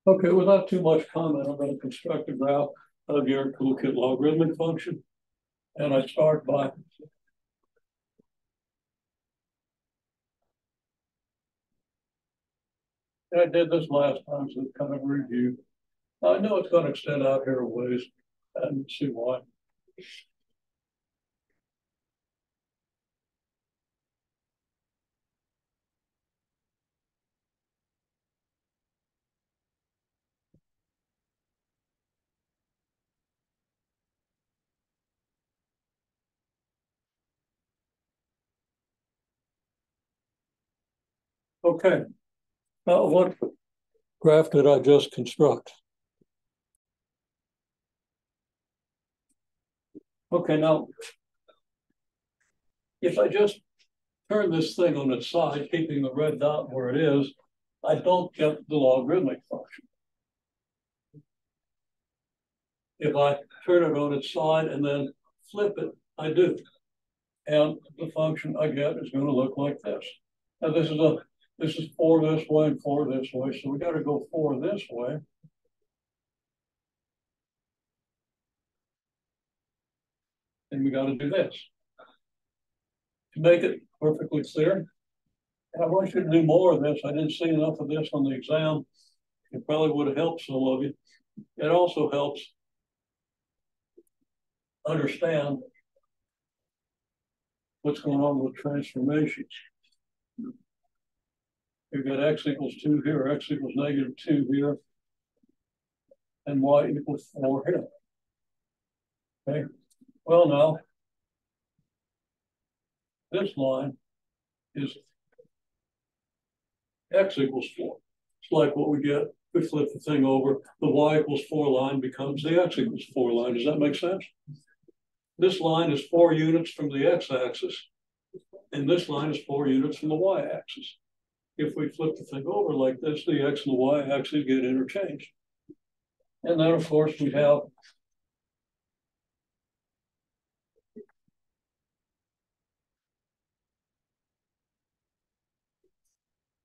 Okay, without too much comment, I'm going to construct a graph of your toolkit logarithmic function. And I start by I did this last time, so it's kind of a review. I know it's going to extend out here a ways, and see why. Okay, now what graph did I just construct? Okay, now, if I just turn this thing on its side, keeping the red dot where it is, I don't get the logarithmic function. If I turn it on its side and then flip it, I do. And the function I get is going to look like this. Now this is 4 this way and 4 this way, so we got to go 4 this way. And we got to do this. To make it perfectly clear, and I want you to do more of this. I didn't see enough of this on the exam. It probably would have helped some of you. It also helps understand what's going on with transformations. You've got x equals 2 here, x equals -2 here, and y equals 4 here. Okay, well now, this line is x equals 4. It's like what we get, we flip the thing over, the y equals 4 line becomes the x equals 4 line. Does that make sense? This line is 4 units from the x-axis, and this line is 4 units from the y-axis. If we flip the thing over like this, the x and the y-axis get interchanged. And then, of course, we have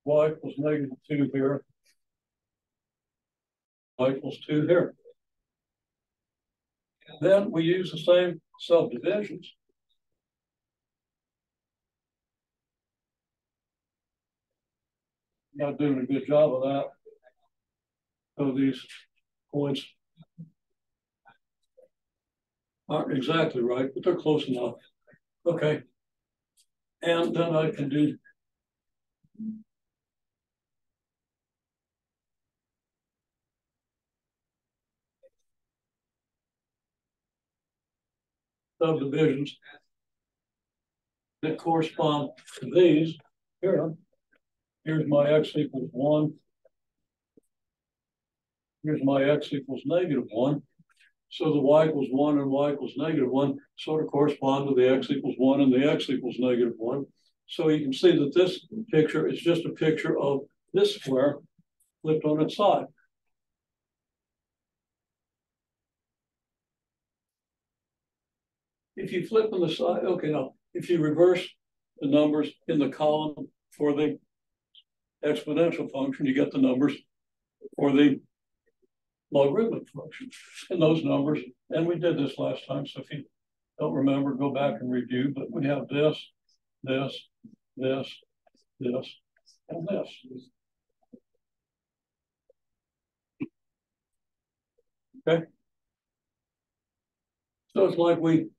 y equals -2 here, y equals 2 here. Then we use the same subdivisions. Not doing a good job of that. So these points aren't exactly right, but they're close enough. Okay. And then I can do subdivisions that correspond to these. Here's my x equals 1. Here's my x equals -1. So the y equals 1 and y equals -1 sort of correspond to the x equals 1 and the x equals -1. So you can see that this picture is just a picture of this square flipped on its side. If you flip on the side, okay, now, if you reverse the numbers in the column for the exponential function, you get the numbers for the logarithmic function and those numbers. And we did this last time, so if you don't remember, go back and review. But we have this, this, this, this, and this. Okay. So it's like we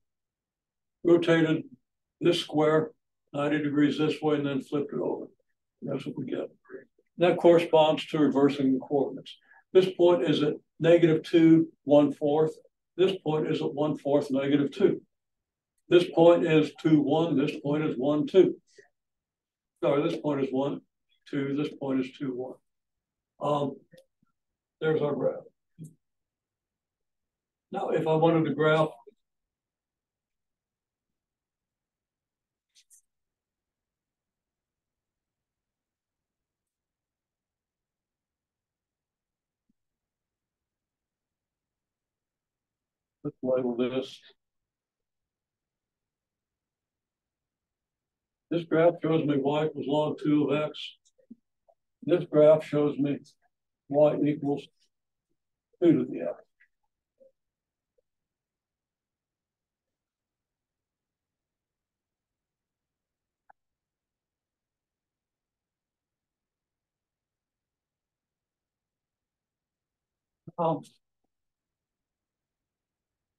rotated this square 90 degrees this way and then flipped it over. That's what we get. That corresponds to reversing the coordinates. This point is at -2, 1/4. This point is at 1/4, -2. This point is 2, 1. This point is 1, 2. Sorry, this point is 1, 2. This point is 2, 1. There's our graph. Now, if I wanted to graph let's label this. This graph shows me y equals log 2 of x. This graph shows me y equals 2 to the x.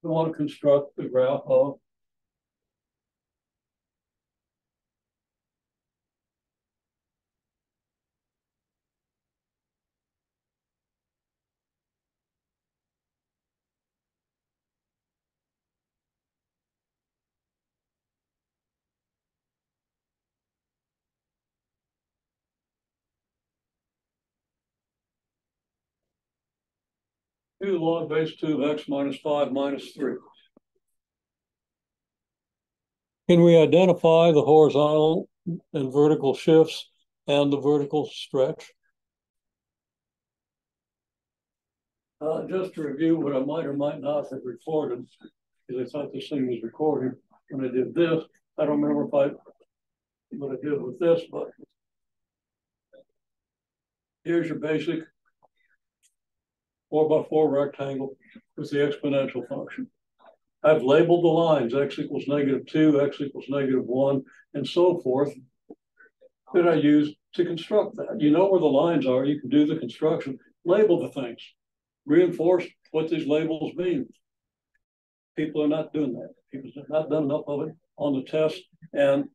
We want to construct the graph of two log base 2 of x minus 5 minus 3. Can we identify the horizontal and vertical shifts and the vertical stretch? Just to review what I might or might not have recorded, because I thought this thing was recording when I did this. I don't remember what I did with this, but here's your basic 4x4 rectangle with the exponential function. I've labeled the lines, x equals -2, x equals -1, and so forth, that I use to construct that. You know where the lines are, you can do the construction, label the things, reinforce what these labels mean. People are not doing that. People have not done enough of it on the test, and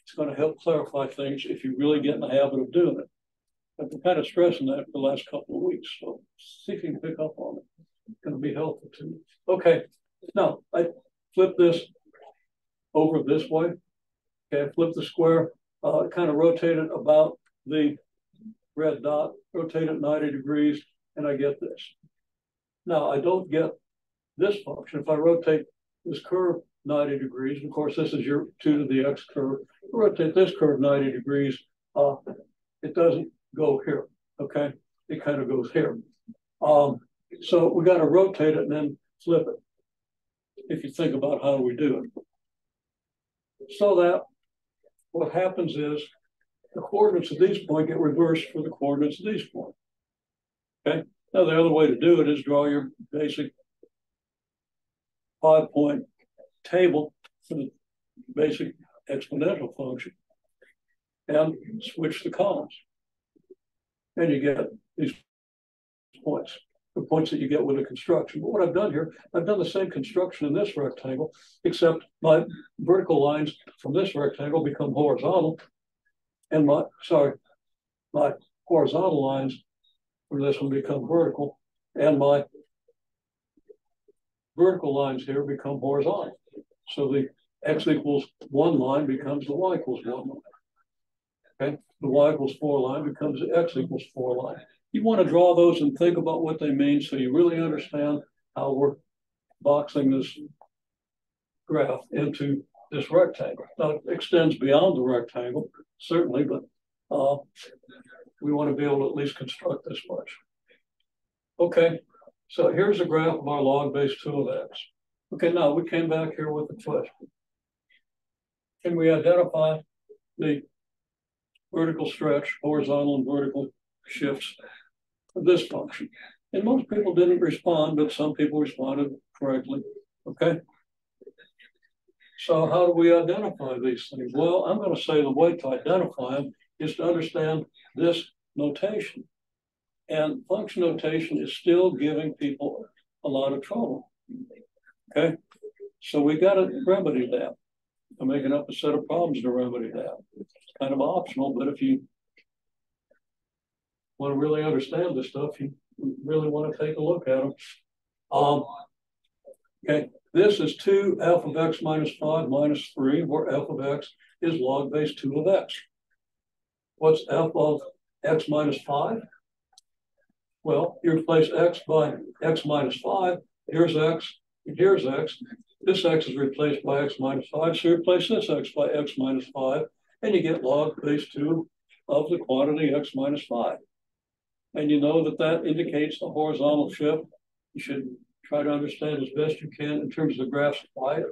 it's going to help clarify things if you really get in the habit of doing it. I've been kind of stressing that for the last couple of weeks, so see if you can pick up on it. It's going to be helpful to you. Okay, now I flip this over this way. Okay, I flip the square, kind of rotate it about the red dot, rotate it 90 degrees, and I get this. Now I don't get this function. If I rotate this curve 90 degrees, and of course this is your 2 to the x curve, rotate this curve 90 degrees, it doesn't go here, okay? It kind of goes here. So we got to rotate it and then flip it, if you think about how we do it. So that what happens is the coordinates of these points get reversed for the coordinates of these points, okay? Now the other way to do it is draw your basic 5-point table for the basic exponential function and switch the columns. And you get these points, the points that you get with the construction. But what I've done here, I've done the same construction in this rectangle, except my vertical lines from this rectangle become horizontal, and my horizontal lines for this one become vertical, and my vertical lines here become horizontal. So the x equals 1 line becomes the y equals 1 line. Okay, the y equals 4 line becomes the x equals 4 line. You want to draw those and think about what they mean so you really understand how we're boxing this graph into this rectangle. Now it extends beyond the rectangle, certainly, but we want to be able to at least construct this much. Okay, so here's a graph of our log base 2 of x. Okay, now we came back here with a question. Can we identify the vertical stretch, horizontal and vertical shifts of this function? And most people didn't respond, but some people responded correctly. Okay. So how do we identify these things? Well, I'm going to say the way to identify them is to understand this notation. And function notation is still giving people a lot of trouble. Okay. So we got to remedy that. I'm making up a set of problems to remedy that. It's kind of optional, but if you want to really understand this stuff, you really want to take a look at them. Okay, this is 2 f of x minus 5 minus 3, where f of x is log base 2 of x. What's f of x minus 5? Well, you replace x by x minus 5. Here's x, and here's x. This x is replaced by x minus 5, so you replace this x by x minus 5, and you get log base 2 of the quantity x minus 5. And you know that that indicates the horizontal shift. You should try to understand as best you can in terms of the graph's y. It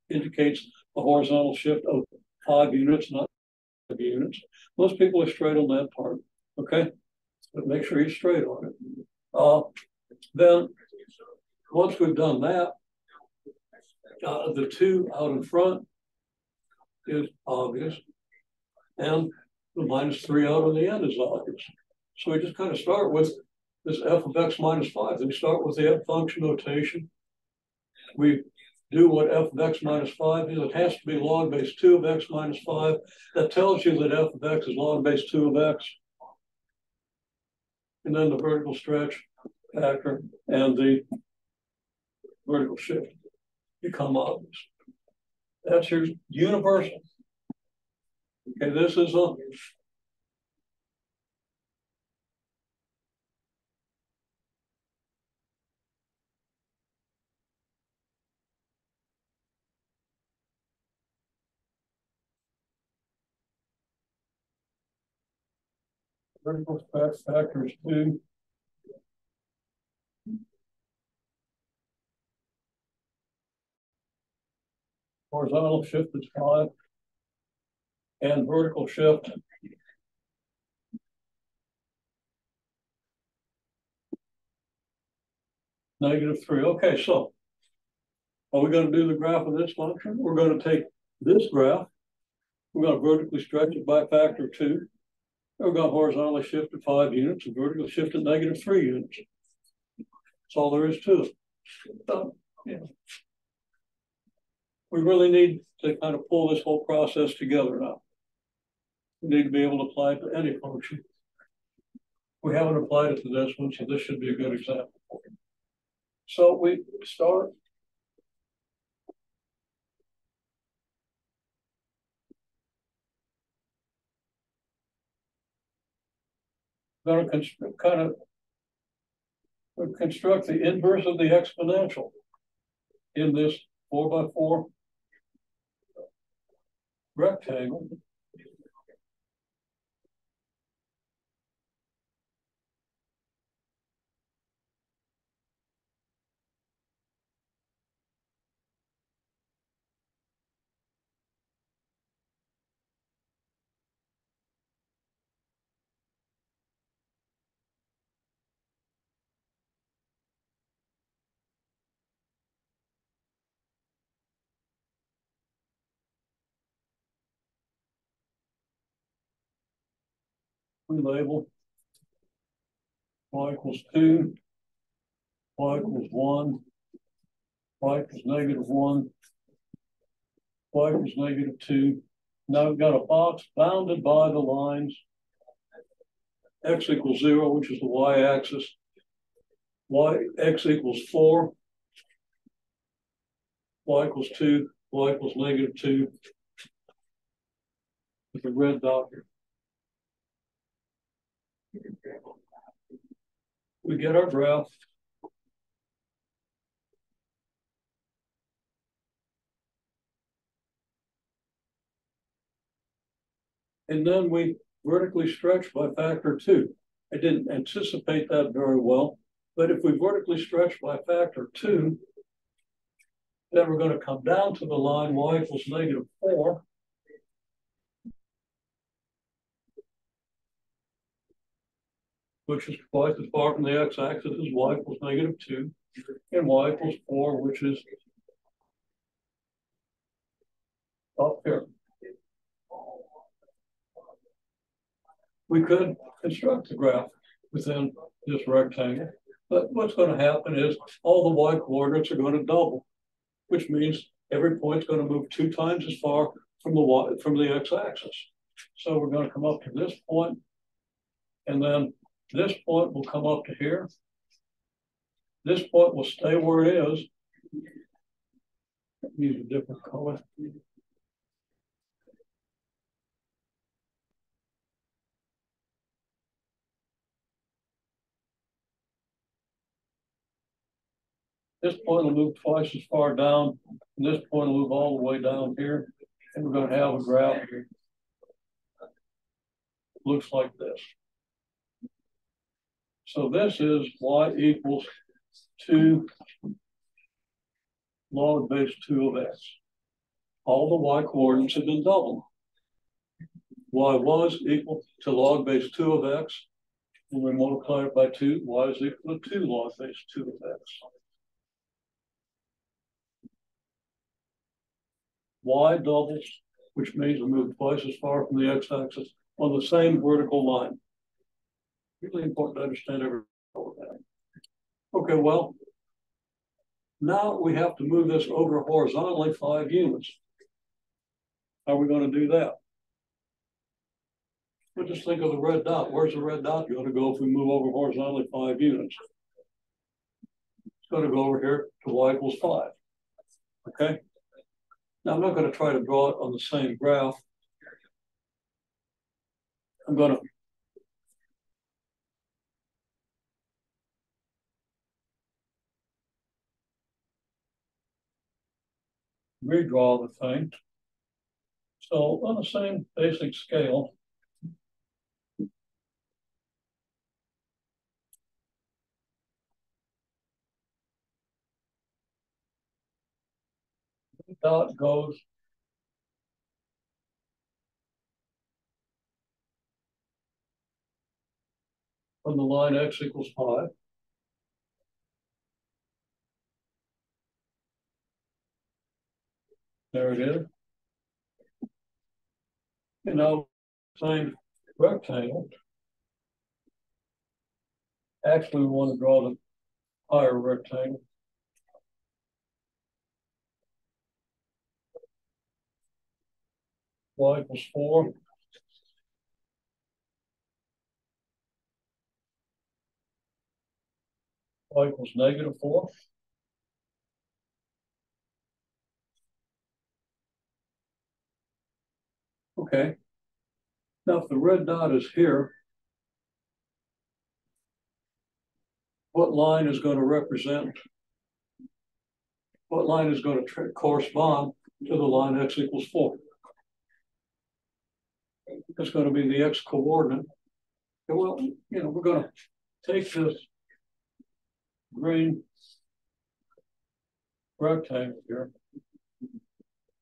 indicates the horizontal shift of 5 units, not 5 units. Most people are straight on that part, okay? but make sure you're straight on it. Then once we've done that, the 2 out in front is obvious, and the -3 out on the end is obvious. So we just kind of start with this f of x minus 5. Then we start with the f function notation. We do what f of x minus 5 is. It has to be log base 2 of x minus 5. That tells you that f of x is log base 2 of x. And then the vertical stretch factor and the vertical shift become obvious. That's your universal. Okay, this is a vertical stretch factor is 2. Horizontal shift is 5. And vertical shift -3. Okay, so are we going to do the graph of this function? We're going to take this graph, we're going to vertically stretch it by factor 2. We're going to horizontally shift it 5 units and vertically shift it -3 units. That's all there is to it. Yeah. We really need to kind of pull this whole process together now. We need to be able to apply it to any function. We haven't applied it to this one, so this should be a good example. So we start going to construct the inverse of the exponential in this 4x4 rectangle. We label y equals 2, y equals 1, y equals -1, y equals -2. Now we've got a box bounded by the lines x equals 0, which is the y-axis, x equals 4, y equals 2, y equals -2, with a red dot here. We get our graph. And then we vertically stretch by factor 2. I didn't anticipate that very well, but if we vertically stretch by factor 2, then we're going to come down to the line y equals -4. Which is twice as far from the x-axis as y equals -2, and y equals 4, which is up here. We could construct the graph within this rectangle, but what's going to happen is all the y coordinates are going to double, which means every point's going to move 2 times as far from the x-axis. So we're going to come up to this point, and then this point will come up to here. This point will stay where it is. Use a different color. This point will move twice as far down, and this point will move all the way down here, and we're going to have a graph here. Looks like this. So this is y equals 2 log base 2 of x. All the y coordinates have been doubled. Y was equal to log base 2 of x, When we multiply it by 2, y is equal to 2 log base 2 of x. Y doubles, which means we move twice as far from the x-axis on the same vertical line. Really important to understand everything about that. Okay, well, now we have to move this over horizontally 5 units. How are we going to do that? Well, just think of the red dot. Where's the red dot going to go if we move over horizontally 5 units? It's going to go over here to y equals 5. Okay? Now, I'm not going to try to draw it on the same graph. I'm going to redraw the thing. So on the same basic scale, the dot goes from the line x equals 5. There it is. And now, same rectangle. Actually, we want to draw the higher rectangle. Y equals 4. Y equals negative 4. Okay. Now, if the red dot is here, what line is going to represent, what line is going to correspond to the line x equals 4? It's going to be the x coordinate. And well, we're going to take this green rectangle here,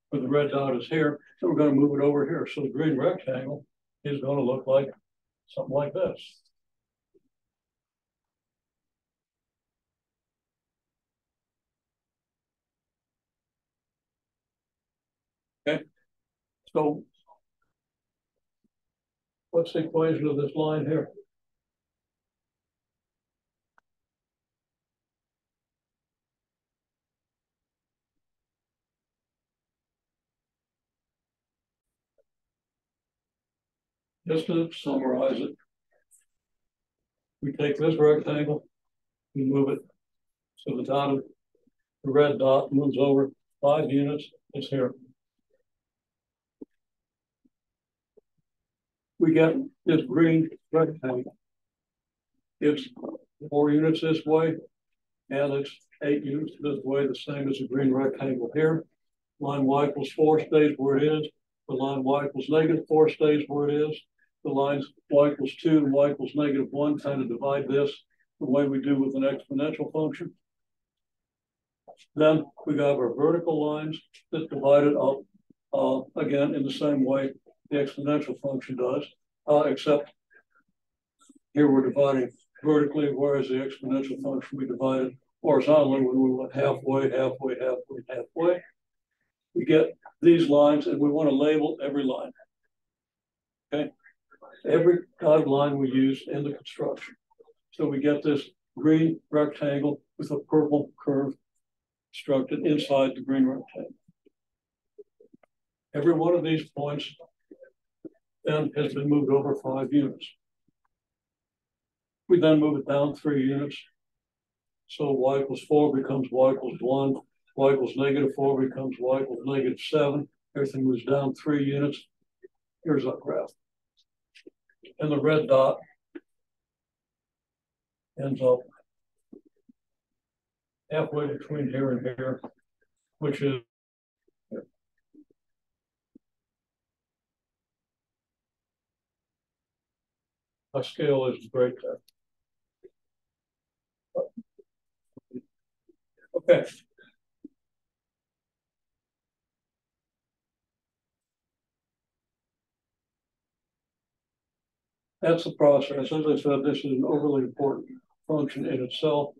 where the red dot is here, so we're going to move it over here. So the green rectangle is going to look like something like this. Okay, so what's the equation of this line here? Just to summarize it, we take this rectangle, we move it so the dot of the red dot moves over 5 units, it's here. We get this green rectangle. It's 4 units this way, and it's 8 units this way, the same as the green rectangle here. Line y equals 4 stays where it is. The line y equals negative 4 stays where it is. The lines y equals 2 and y equals negative 1 kind of divide this the way we do with an exponential function. Then we got our vertical lines that divide it up again in the same way the exponential function does, except here we're dividing vertically, whereas the exponential function we divided horizontally when we went halfway, halfway, halfway, halfway. We get these lines and we want to label every line. Okay, every dotted line we use in the construction. So we get this green rectangle with a purple curve constructed inside the green rectangle. Every one of these points then has been moved over 5 units. We then move it down 3 units. So y equals 4 becomes y equals 1. Y equals negative 4 becomes y equals negative 7. Everything moves down 3 units. Here's our graph. And the red dot ends up halfway between here and here, which is here. My scale isn't great there. Okay. That's the process. As I said, this is an overly important function in itself,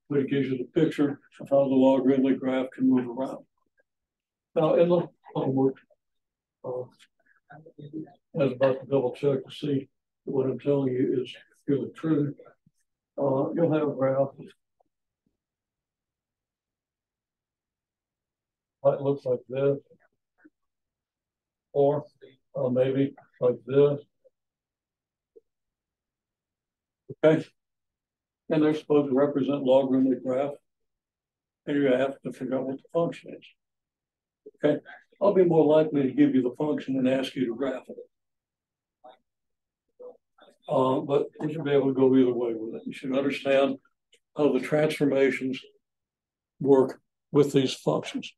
but it gives you the picture of how the logarithmic graph can move around. Now, in the homework, I was about to double check to see what I'm telling you is really true. You'll have a graph. Might look like this, or maybe like this. Okay, and they're supposed to represent logarithmic graph, and you have to figure out what the function is. Okay, I'll be more likely to give you the function and ask you to graph it. But you should be able to go either way with it. You should understand how the transformations work with these functions.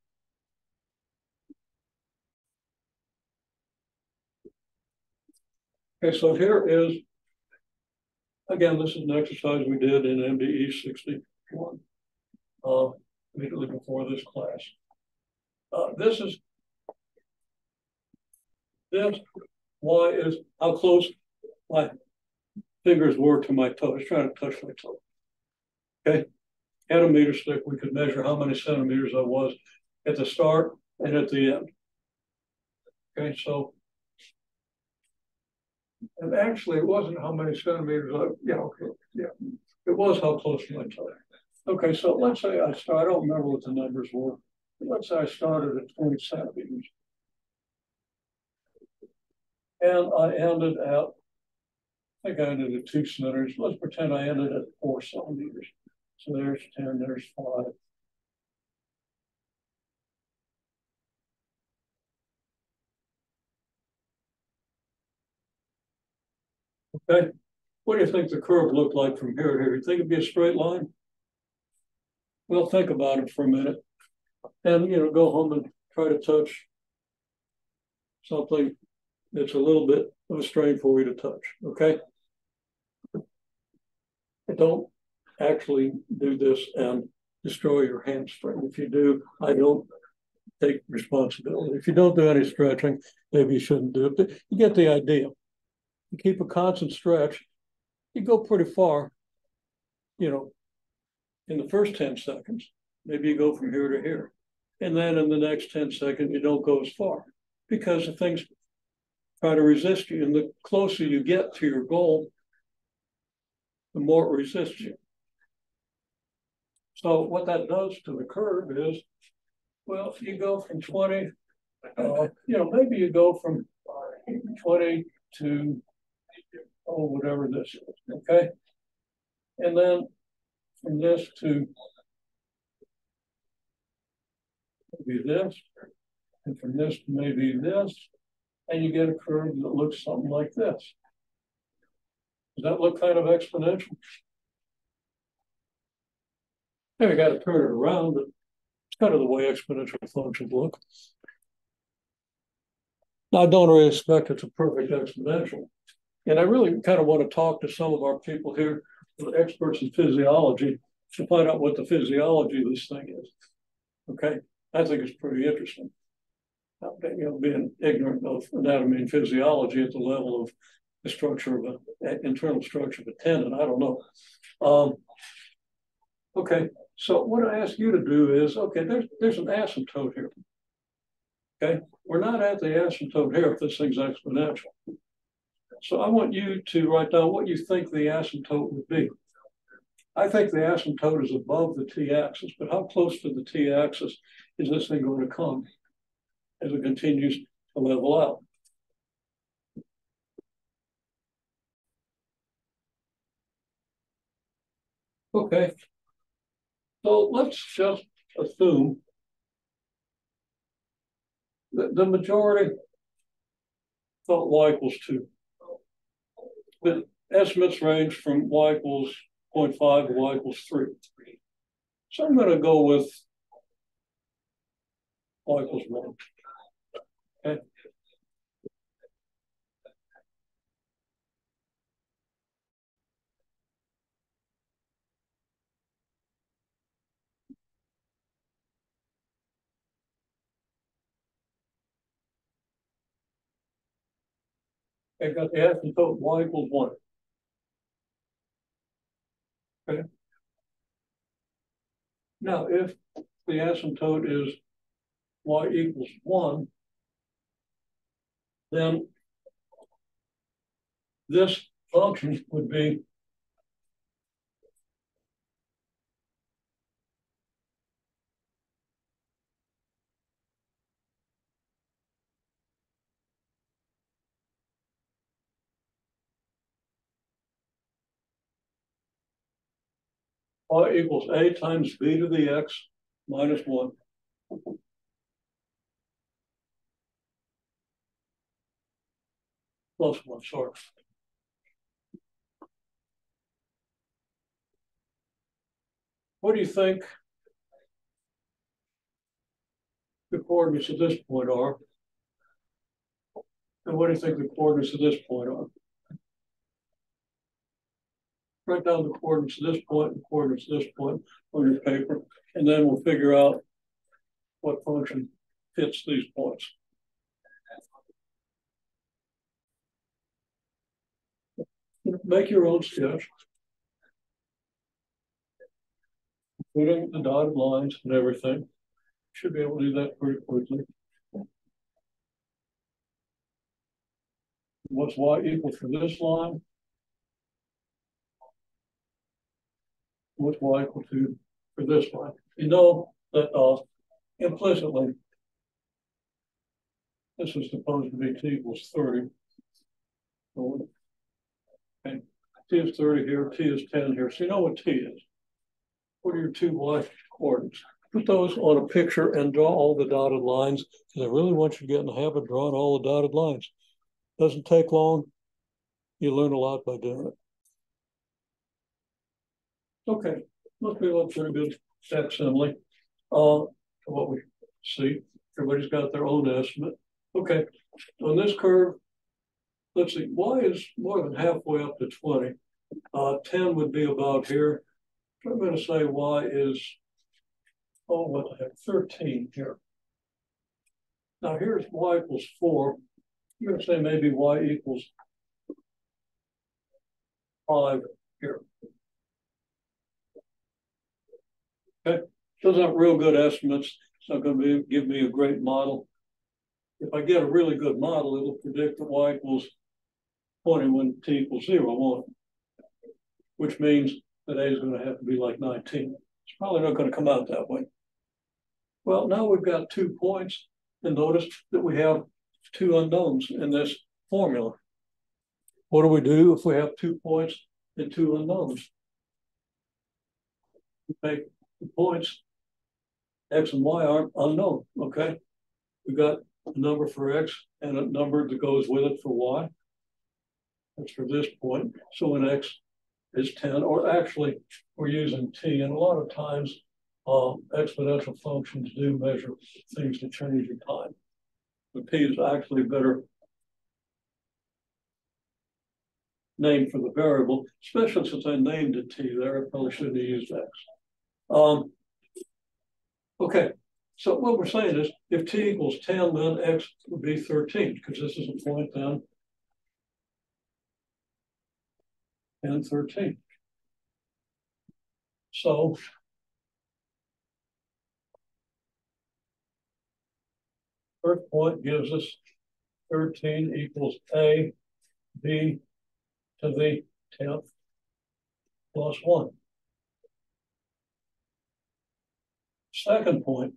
Okay, so here is, again, this is an exercise we did in MDE 61, immediately before this class. This Y is how close my fingers were to my toe. I was trying to touch my toe. Okay, at a meter stick, we could measure how many centimeters I was at the start and at the end. Okay, so, and actually it wasn't how many centimeters it was how close to my toe. Okay, so let's say I don't remember what the numbers were. Let's say I started at 20 centimeters. And I ended at, I think I ended at 2 centimeters. Let's pretend I ended at 4 centimeters. So there's 10, there's 5. Okay, what do you think the curve looked like from here to here? You think it'd be a straight line? Well, think about it for a minute. And, go home and try to touch something that's a little bit of a strain for you to touch, okay? Don't actually do this and destroy your hamstring. If you do, I don't take responsibility. If you don't do any stretching, maybe you shouldn't do it, but you get the idea. You keep a constant stretch, you go pretty far, in the first 10 seconds. Maybe you go from here to here. And then in the next 10 seconds, you don't go as far because the things try to resist you. And the closer you get to your goal, the more it resists you. So what that does to the curve is, well, you go from 20, maybe you go from 20 to, whatever this is, okay? And then from this to maybe this, and from this to maybe this, and you get a curve that looks something like this. Does that look kind of exponential? Now you got to turn it around, but it's kind of the way exponential functions look. Now, I don't really expect it's a perfect exponential. And I really kind of want to talk to some of our people here who are experts in physiology to find out what the physiology of this thing is. Okay, I think it's pretty interesting. Being ignorant of anatomy and physiology at the level of the structure of an internal structure of a tendon, I don't know. Okay, so what I ask you to do is, okay, there's an asymptote here. Okay, we're not at the asymptote here if this thing's exponential. So I want you to write down what you think the asymptote would be. I think the asymptote is above the t-axis, but how close to the t-axis is this thing going to come as it continues to level out? Okay, so let's just assume that the majority thought y equals 2. The estimates range from y equals 0.5 to y equals 3. So I'm going to go with y equals 1. Okay. I got the asymptote y equals 1. Okay. Now, if the asymptote is y equals 1, then this function would be y equals a times b to the x minus 1. Plus 1, sorry. What do you think the coordinates at this point are? And what do you think the coordinates at this point are? Write down the coordinates at this point and coordinates at this point on your paper, and then we'll figure out what function fits these points. Make your own sketch, including the dotted lines and everything. Should be able to do that pretty quickly. What's y equal for this line? What's y equal to for this line? You know that implicitly, this is supposed to be t equals 30. Okay, t is 30 here, t is 10 here. So you know what t is. What are your two y coordinates? Put those on a picture and draw all the dotted lines, because I really want you to get in the habit of drawing all the dotted lines. Doesn't take long. You learn a lot by doing it. Okay, must be a pretty good facsimile. What we see, everybody's got their own estimate. Okay, on this curve, let's see, y is more than halfway up to 20. 10 would be about here. So I'm going to say y is, oh, what the heck, 13 here. Now here's y equals 4. I'm going to say maybe y equals 5 here. Okay, those aren't real good estimates. It's not going to give me a great model. If I get a really good model, it'll predict that y equals 20 when t equals 0, won't it? Which means that a is going to have to be like 19. It's probably not going to come out that way. Well, now we've got 2 points, and notice that we have 2 unknowns in this formula. What do we do if we have 2 points and 2 unknowns? We make the points x and y aren't unknown, okay? We've got a number for x and a number that goes with it for y. That's for this point. So when x is 10, or actually we're using t, and a lot of times exponential functions do measure things to change in time. But t is actually a better name for the variable, especially since I named it t there. I probably shouldn't have used x. Okay, so what we're saying is if t equals 10, then x would be 13, because this is a point then, and 13. So first point gives us 13 equals a, b to the 10th plus 1. Second point,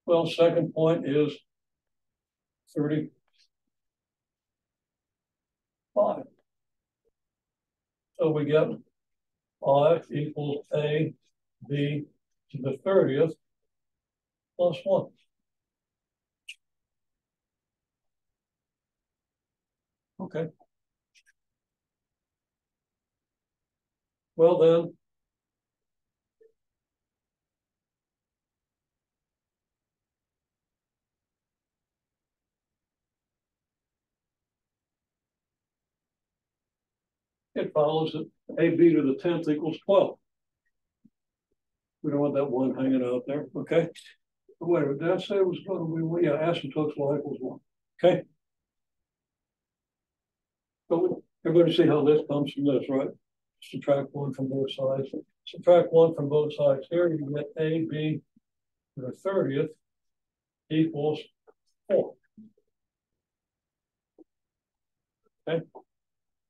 well, second point is 35. So we get I equals a, b to the 30th plus 1. Okay. Well then, it follows that ab to the 10th equals 12. We don't want that 1 hanging out there, okay? Wait, did I say it was going to be 1? Yeah, asymptotes y equals 1, okay? So everybody see how this comes from this, right? Subtract one from both sides. Subtract one from both sides here, you get AB to the 30th equals 4. Okay.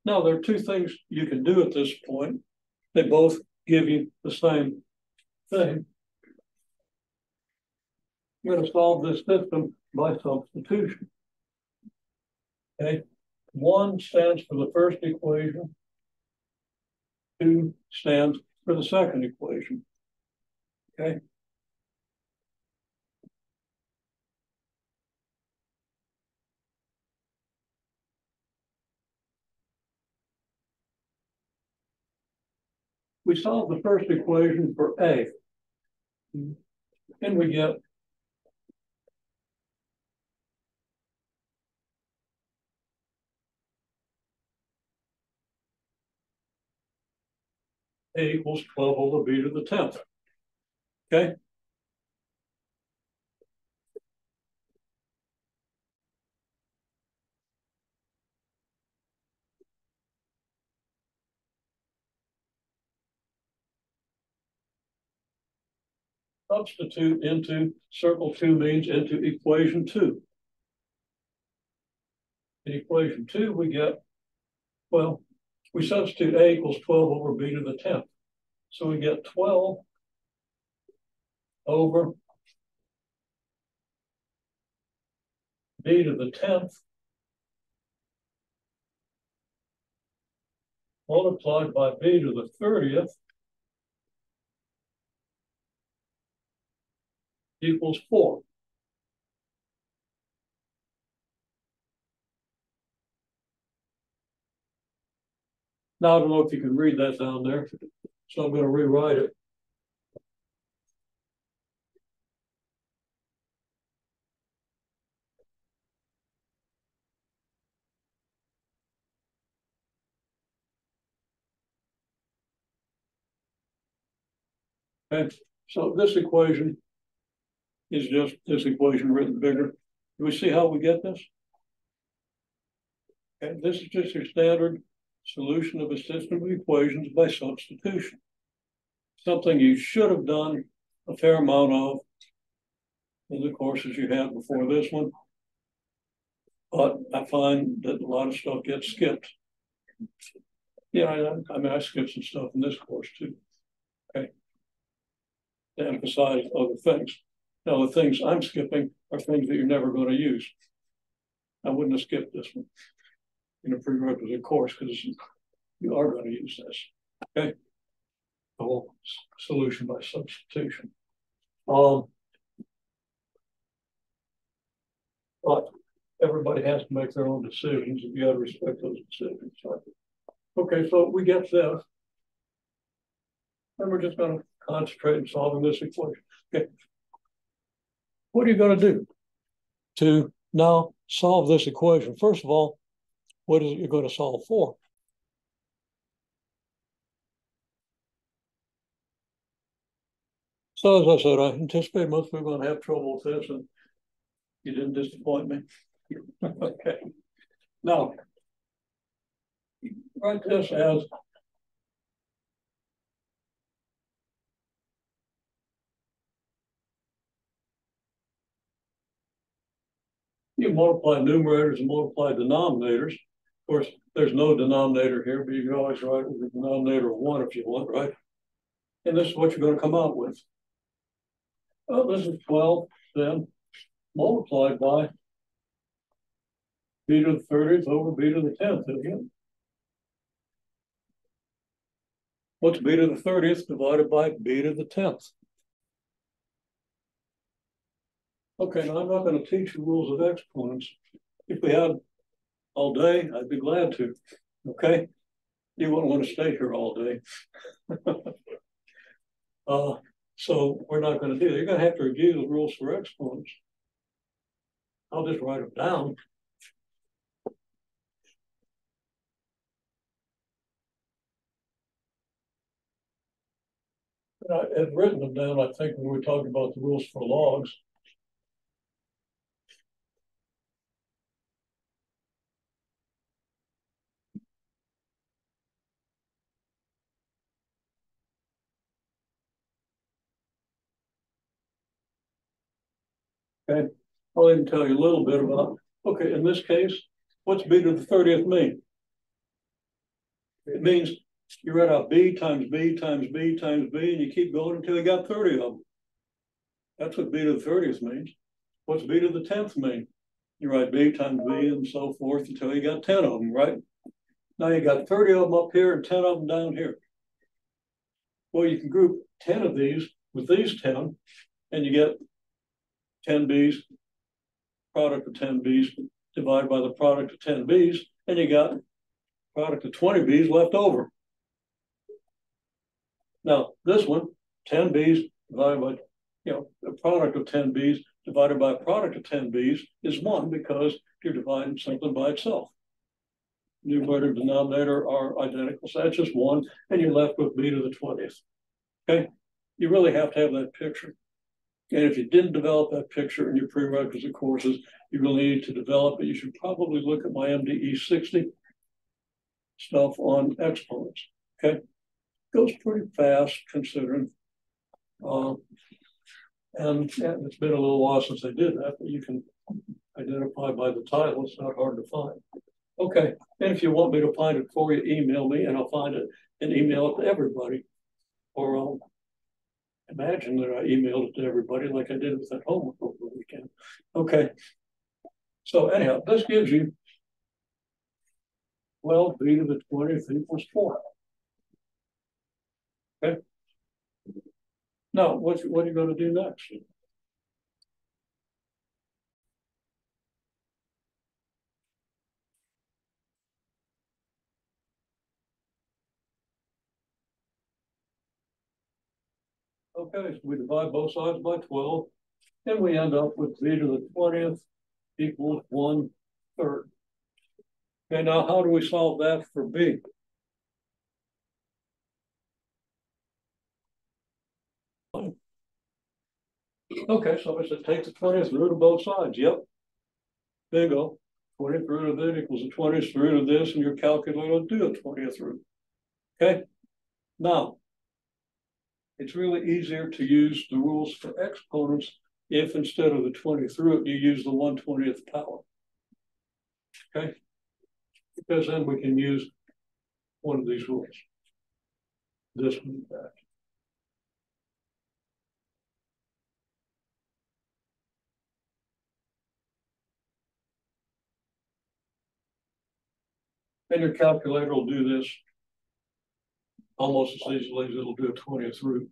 Now there are two things you can do at this point. They both give you the same thing. I'm going to solve this system by substitution. Okay. 1 stands for the first equation. 2 stands for the second equation. Okay. We solve the first equation for A, and we get A equals 12 over B to the 10th. Okay. Substitute into circle 2 means into equation 2. In equation 2, we get, well, we substitute A equals 12 over B to the 10th. So we get 12 over B to the 10th multiplied by B to the 30th equals 4. Now, I don't know if you can read that down there, so I'm going to rewrite it. Okay, so this equation is just this equation written bigger. Do we see how we get this? Okay, this is just your standard solution of a system of equations by substitution. Something you should have done a fair amount of in the courses you had before this one. But I find that a lot of stuff gets skipped. Yeah, I mean, I skipped some stuff in this course too. Okay. To emphasize other things. Now, the things I'm skipping are things that you're never going to use. I wouldn't have skipped this one in a prerequisite course because you are going to use this. Okay. The whole solution by substitution. But everybody has to make their own decisions, and you got to respect those decisions. Okay, so we get this. And we're just going to concentrate on solving this equation. Okay. What are you going to do to now solve this equation? First of all, what is it you're going to solve for? So as I said, I anticipate most people are going to have trouble with this, and you didn't disappoint me. Okay. Now, write this as you multiply numerators and multiply denominators. Of course, there's no denominator here, but you can always write it with a denominator of 1 if you want, right? And this is what you're going to come out with. Well, this is 12 then multiplied by B to the 30th over B to the 10th again. What's B to the 30th divided by B to the 10th? Okay, now I'm not going to teach you rules of exponents. If we had all day, I'd be glad to. Okay? You wouldn't want to stay here all day. So we're not going to do that. You're going to have to review the rules for exponents. I'll just write them down. I had written them down, I think, when we were talking about the rules for logs. Okay, I'll even tell you a little bit about, okay, in this case, what's b to the 30th mean? It means you write out b times b times b times b, and you keep going until you got 30 of them. That's what b to the 30th means. What's b to the 10th mean? You write b times b and so forth until you got 10 of them, right? Now you got 30 of them up here and 10 of them down here. Well, you can group 10 of these with these 10, and you get 10 b's, product of 10 b's divided by the product of 10 b's, and you got product of 20 b's left over. Now, this one, 10 b's divided by, the product of 10 b's divided by a product of 10 b's is 1 because you're dividing something by itself. Numerator and denominator are identical, so that's just 1, and you're left with b to the 20th. Okay, you really have to have that picture. And if you didn't develop that picture in your prerequisite courses, you really need to develop it. You should probably look at my MDE 60 stuff on exponents. Okay, goes pretty fast considering. And it's been a little while since I did that, but you can identify by the title. It's not hard to find. Okay, and if you want me to find it for you, email me and I'll find it and email it to everybody. Or I'll imagine that I emailed it to everybody like I did with that homework over the weekend. Okay, so anyhow, this gives you 12 b to the 20th equals 4. Okay. Now, what are you going to do next? Okay, so we divide both sides by 12, and we end up with b to the 20th equals 1/3. Okay, now how do we solve that for b? Okay, so I said take the 20th root of both sides. Yep. There you go. 20th root of it equals the 20th root of this, and your calculator will do a 20th root. Okay. Now, it's really easier to use the rules for exponents if instead of the 20th root, you use the 1/20th power. Okay. Because then we can use one of these rules. This one back. And your calculator will do this almost as easily as it'll do a 20th root.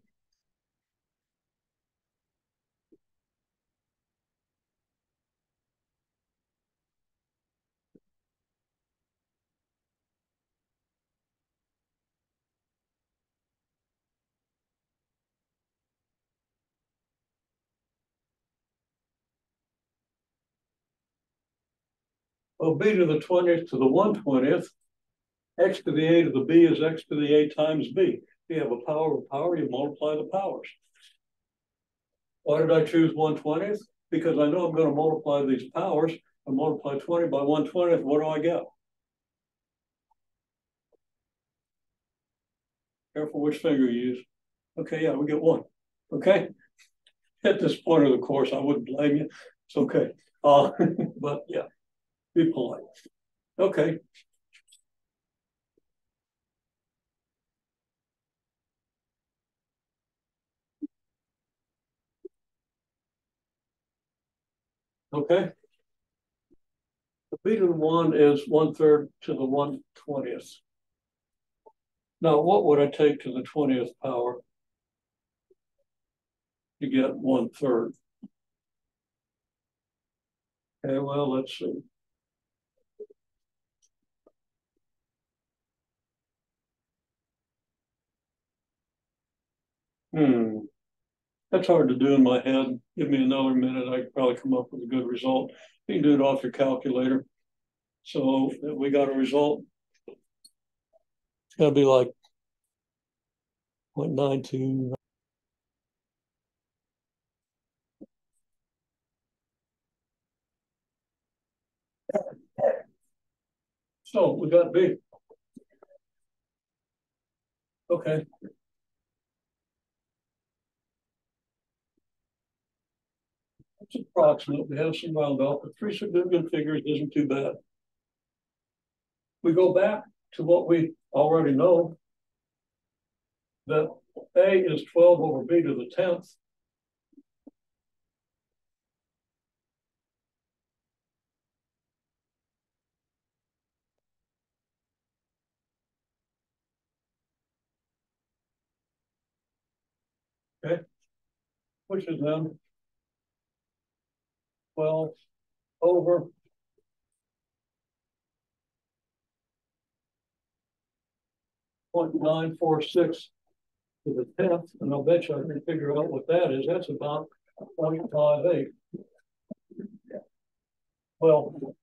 Well, b to the 20th to the 1/20th, x to the a to the b is x to the a times b. You have a power of power, you multiply the powers. Why did I choose 1/20th? Because I know I'm going to multiply these powers. I multiply 20 by 1/20th. What do I get? Careful which finger you use. Okay, yeah, we get 1. Okay. At this point of the course, I wouldn't blame you. It's okay. But yeah, be polite. Okay. Okay. The b to the 1 is 1/3 to the 1/20th. Now, what would I take to the 20th power to get 1/3? Okay, well, let's see. That's hard to do in my head. Give me another minute. I could probably come up with a good result. You can do it off your calculator. So we got a result. It's going to be like 0.92. So we got B. Okay. It's approximate. We have some round off, but 3 significant figures isn't too bad. We go back to what we already know, that A is 12 over B to the 10th. Okay, which is then 12 over 0.946 to the 10th, and I'll bet you I can figure out what that is. That's about 0.58. Well,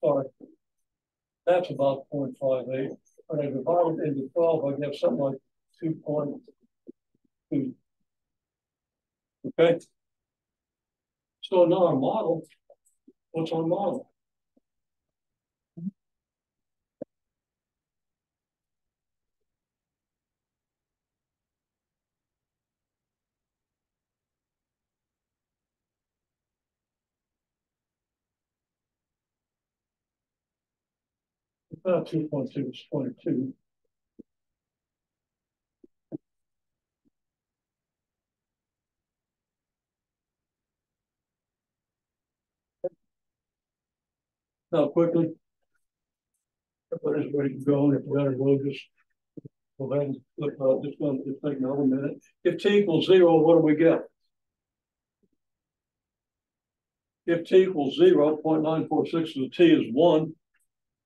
sorry, that's about 0.58. When I divide it into 12, I get something like 2.2. Okay. So now our model, what's our model? About 2.2 is 22. Now quickly, everybody's ready to go, and if we gotta go, just go ahead and look, just going to take another minute. If t equals 0, what do we get? If t equals 0, 0.946 to the t is 1,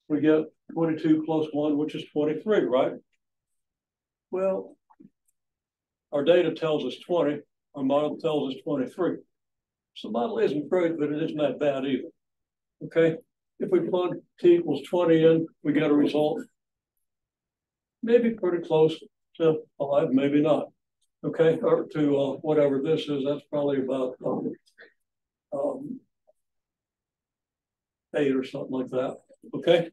we get 22 plus 1, which is 23, right? Well, our data tells us 20, our model tells us 23. So the model isn't great, but it isn't that bad either. Okay, if we plug t equals 20 in, we get a result maybe pretty close to 5, maybe not. Okay, or to whatever this is, that's probably about 8 or something like that. Okay,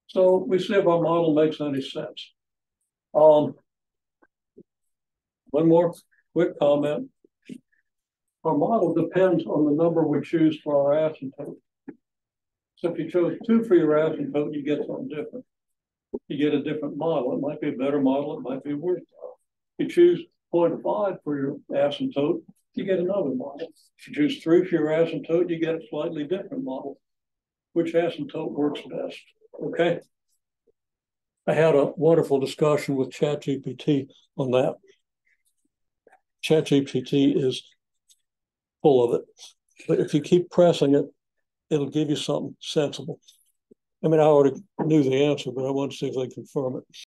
so we see if our model makes any sense. One more quick comment. Our model depends on the number we choose for our asymptote. So if you chose 2 for your asymptote, you get something different. You get a different model. It might be a better model, it might be worse. If you choose 0.5 for your asymptote, you get another model. If you choose 3 for your asymptote, you get a slightly different model. Which asymptote works best? Okay. I had a wonderful discussion with ChatGPT on that. ChatGPT is full of it, but if you keep pressing it, it'll give you something sensible. I mean, I already knew the answer, but I want to see if they confirm it.